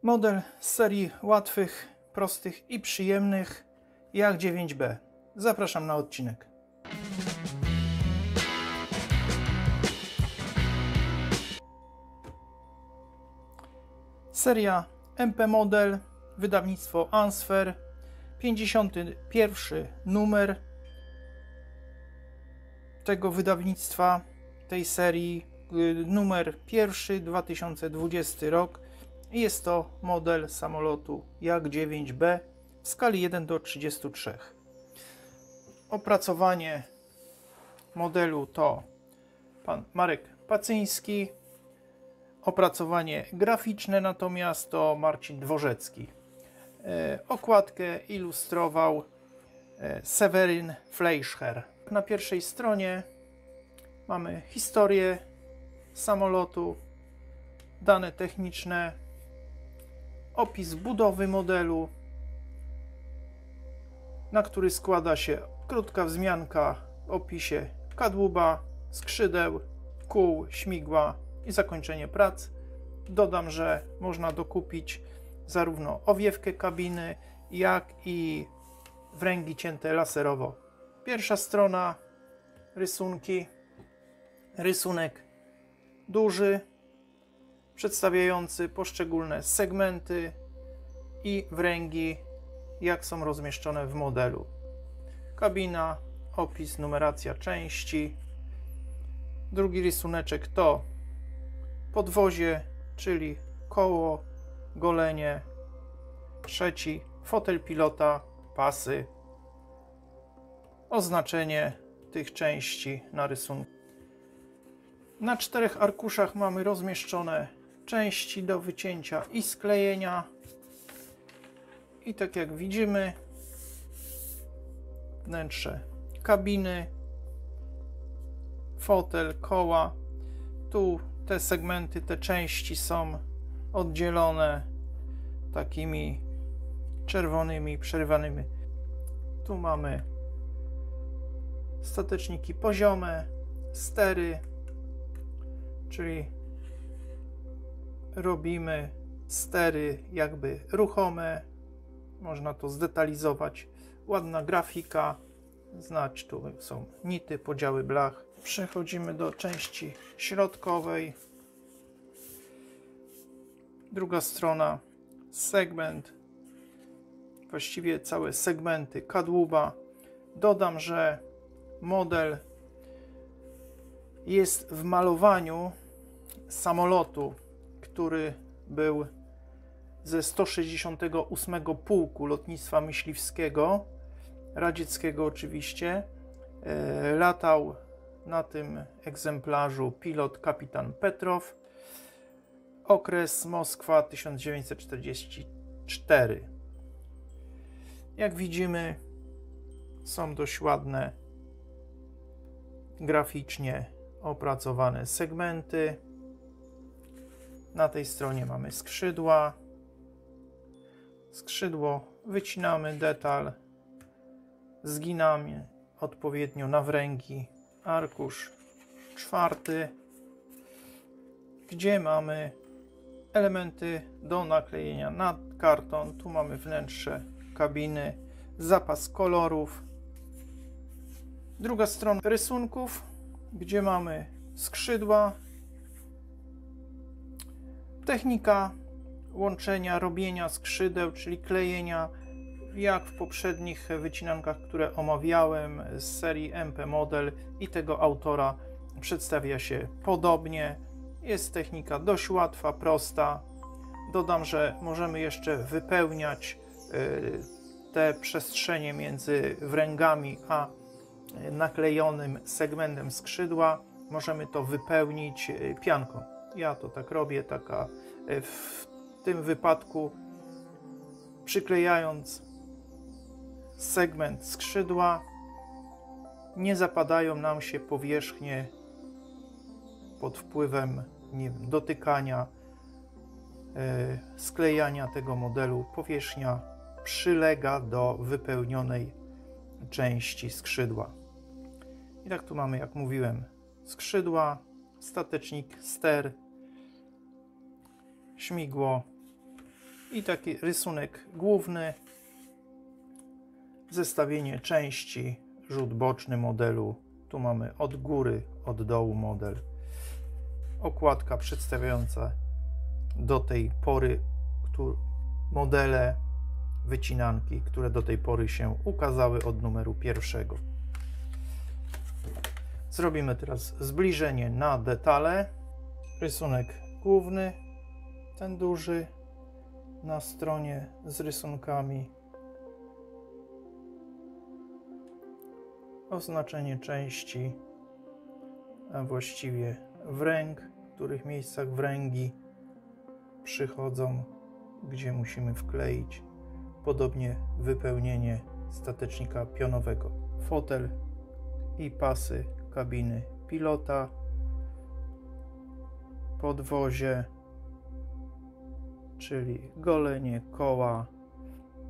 Model z serii łatwych, prostych i przyjemnych Jak 9B. Zapraszam na odcinek. Seria MP Model, wydawnictwo Ansfer, 51 numer tego wydawnictwa, tej serii, numer 1, 2020 rok. Jest to model samolotu Jak 9B w skali 1 do 33. Opracowanie modelu to pan Marek Pacyński. Opracowanie graficzne natomiast to Marcin Dworzecki. Okładkę ilustrował Seweryn Fleischer. Na pierwszej stronie mamy historię samolotu, dane techniczne, opis budowy modelu, na który składa się krótka wzmianka w opisie kadłuba, skrzydeł, kół, śmigła i zakończenie prac. Dodam, że można dokupić zarówno owiewkę kabiny, jak i wręgi cięte laserowo. Pierwsza strona, rysunki. Rysunek duży, przedstawiający poszczególne segmenty i wręgi, jak są rozmieszczone w modelu. Kabina, opis, numeracja części. Drugi rysuneczek to podwozie, czyli koło, golenie. Trzeci fotel pilota, pasy. Oznaczenie tych części na rysunku. Na 4 arkuszach mamy rozmieszczone części do wycięcia i sklejenia. I tak jak widzimy, wnętrze kabiny, fotel, koła. Tu te segmenty, te części są oddzielone takimi czerwonymi przerywanymi. Tu mamy stateczniki poziome, stery, czyli robimy stery jakby ruchome. Można to zdetalizować. Ładna grafika. Znać, tu są nity, podziały blach. Przechodzimy do części środkowej. Druga strona, segment. Właściwie całe segmenty kadłuba. Dodam, że model jest w malowaniu samolotu, który był ze 168 Pułku Lotnictwa Myśliwskiego, radzieckiego oczywiście. Latał na tym egzemplarzu pilot kapitan Petrow. Okres Moskwa 1944. Jak widzimy, są dość ładne, graficznie opracowane segmenty. Na tej stronie mamy skrzydła. Skrzydło wycinamy detal, zginamy odpowiednio na wręgi. Arkusz 4, gdzie mamy elementy do naklejenia na karton. Tu mamy wnętrze kabiny, zapas kolorów. Druga strona rysunków, gdzie mamy skrzydła, technika łączenia, robienia skrzydeł, czyli klejenia, jak w poprzednich wycinankach, które omawiałem z serii MP Model, i tego autora przedstawia się podobnie. Jest technika dość łatwa, prosta. Dodam, że możemy jeszcze wypełniać te przestrzenie między wręgami a naklejonym segmentem skrzydła. Możemy to wypełnić pianką. Ja to tak robię, w tym wypadku przyklejając segment skrzydła, nie zapadają nam się powierzchnie pod wpływem, nie wiem, dotykania, sklejania tego modelu. Powierzchnia przylega do wypełnionej części skrzydła. I tak tu mamy, jak mówiłem, skrzydła, statecznik, ster, śmigło, I taki rysunek główny, zestawienie części, rzut boczny modelu. Tu mamy od góry, od dołu model. Okładka przedstawiająca do tej pory modele wycinanki, które do tej pory się ukazały od numeru 1. Zrobimy teraz zbliżenie na detale. Rysunek główny, ten duży, na stronie z rysunkami. Oznaczenie części, a właściwie wręg, w których miejscach wręgi przychodzą, gdzie musimy wkleić. Podobnie wypełnienie statecznika pionowego. Fotel i pasy kabiny pilota, podwozie, czyli golenie koła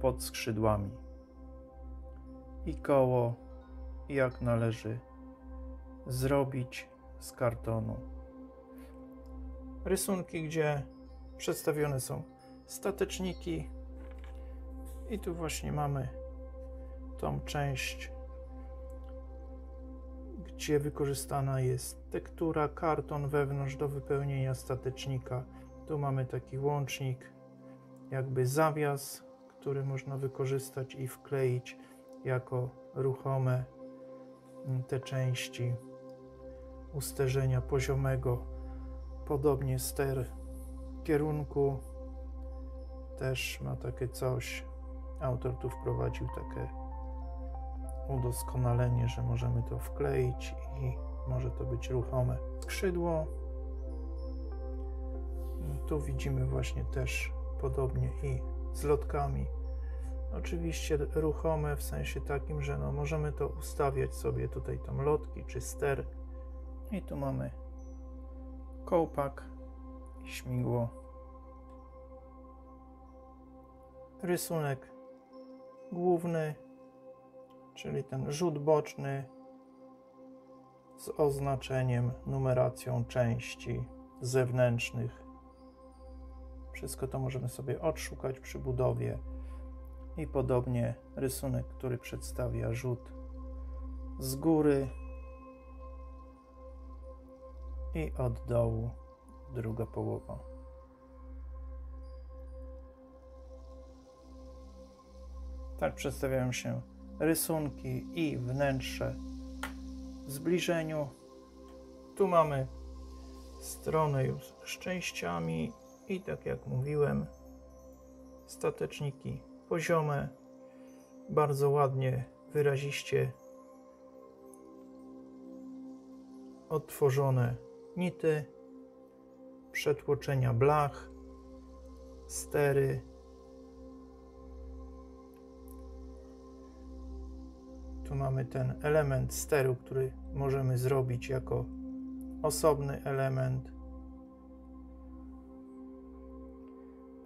pod skrzydłami i koło, jak należy zrobić z kartonu. Rysunki, gdzie przedstawione są stateczniki, i tu właśnie mamy tą część, gdzie wykorzystana jest tektura, karton wewnątrz do wypełnienia statecznika. Tu mamy taki łącznik, jakby zawias, który można wykorzystać i wkleić jako ruchome te części usterzenia poziomego. Podobnie ster kierunku też ma takie coś. Autor tu wprowadził takie udoskonalenie, że możemy to wkleić i może to być ruchome. Skrzydło. Tu widzimy właśnie też podobnie i z lotkami. Oczywiście ruchome w sensie takim, że możemy to ustawiać sobie tutaj tam lotki czy ster. I tu mamy kołpak i śmigło. Rysunek główny, czyli ten rzut boczny z oznaczeniem, numeracją części zewnętrznych. Wszystko to możemy sobie odszukać przy budowie. I podobnie rysunek, który przedstawia rzut z góry i od dołu, druga połowa. Tak przedstawiają się rysunki i wnętrze w zbliżeniu. Tu mamy stronę już z częściami i tak jak mówiłem, stateczniki poziome, bardzo ładnie, wyraziście odtworzone nity, przetłoczenia blach, stery. Tu mamy ten element steru, który możemy zrobić jako osobny element.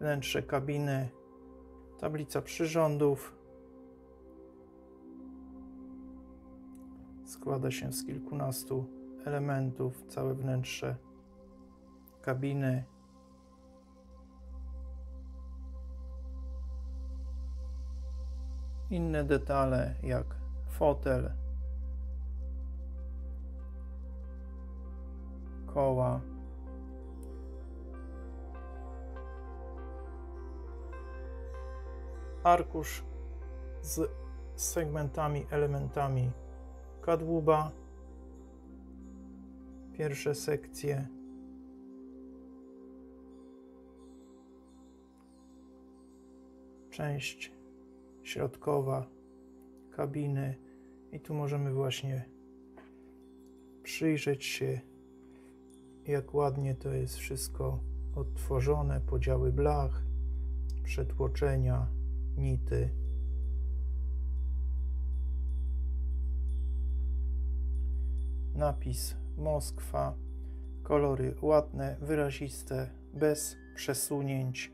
Wnętrze kabiny, tablica przyrządów. Składa się z kilkunastu elementów, całe wnętrze kabiny. Inne detale jak fotel, koła, arkusz z segmentami, elementami kadłuba, pierwsze sekcje, część środkowa kabiny i tu możemy właśnie przyjrzeć się, jak ładnie to jest wszystko odtworzone, podziały blach, przetłoczenia, nity. Napis Moskwa, kolory ładne, wyraziste, bez przesunięć.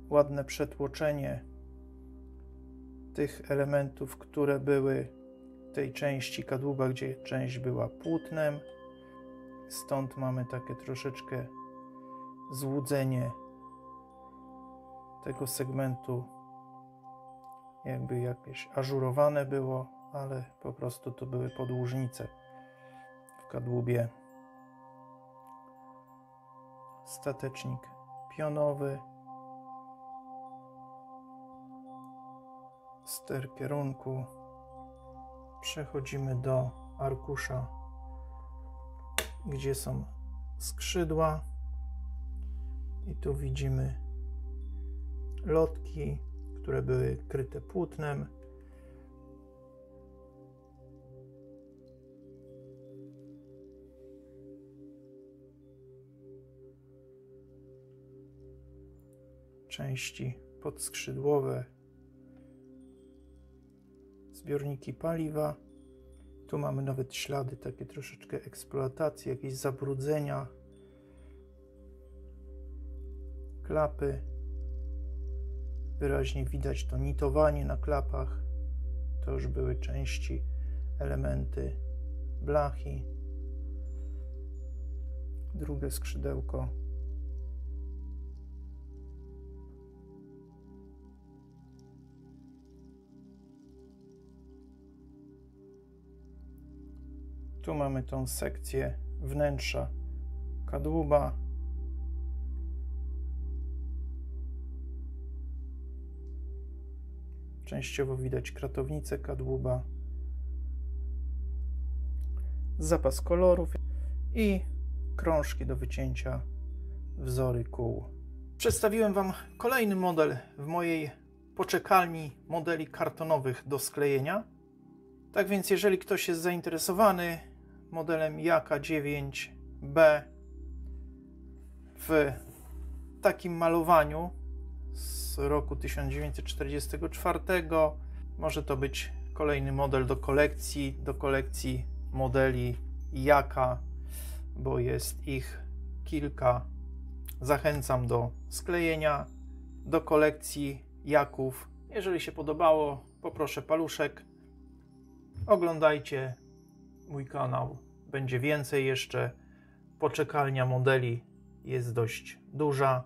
Ładne przetłoczenie tych elementów, które były w tej części kadłuba, gdzie część była płótnem. Stąd mamy takie troszeczkę złudzenie tego segmentu, jakby jakieś ażurowane było, ale po prostu to były podłużnice w kadłubie. Statecznik pionowy, ster kierunku. Przechodzimy do arkusza, gdzie są skrzydła, i tu widzimy lotki, które były kryte płótnem. Części podskrzydłowe, zbiorniki paliwa. Tu mamy nawet ślady takie troszeczkę eksploatacji, jakieś zabrudzenia. Klapy. Wyraźnie widać to nitowanie na klapach. To już były części, elementy blachy. Drugie skrzydełko. Tu mamy tą sekcję wnętrza kadłuba. Częściowo widać kratownicę kadłuba, zapas kolorów i krążki do wycięcia, wzory kół. Przedstawiłem Wam kolejny model w mojej poczekalni modeli kartonowych do sklejenia. Tak więc jeżeli ktoś jest zainteresowany modelem Jaka 9B w takim malowaniu z roku 1944, może to być kolejny model do kolekcji modeli Jaka, bo jest ich kilka. Zachęcam do sklejenia, do kolekcji Jaków. Jeżeli się podobało, poproszę paluszek. Oglądajcie mój kanał, będzie więcej jeszcze. Poczekalnia modeli jest dość duża.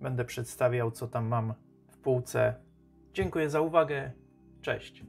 Będę przedstawiał, co tam mam w półce. Dziękuję za uwagę. Cześć.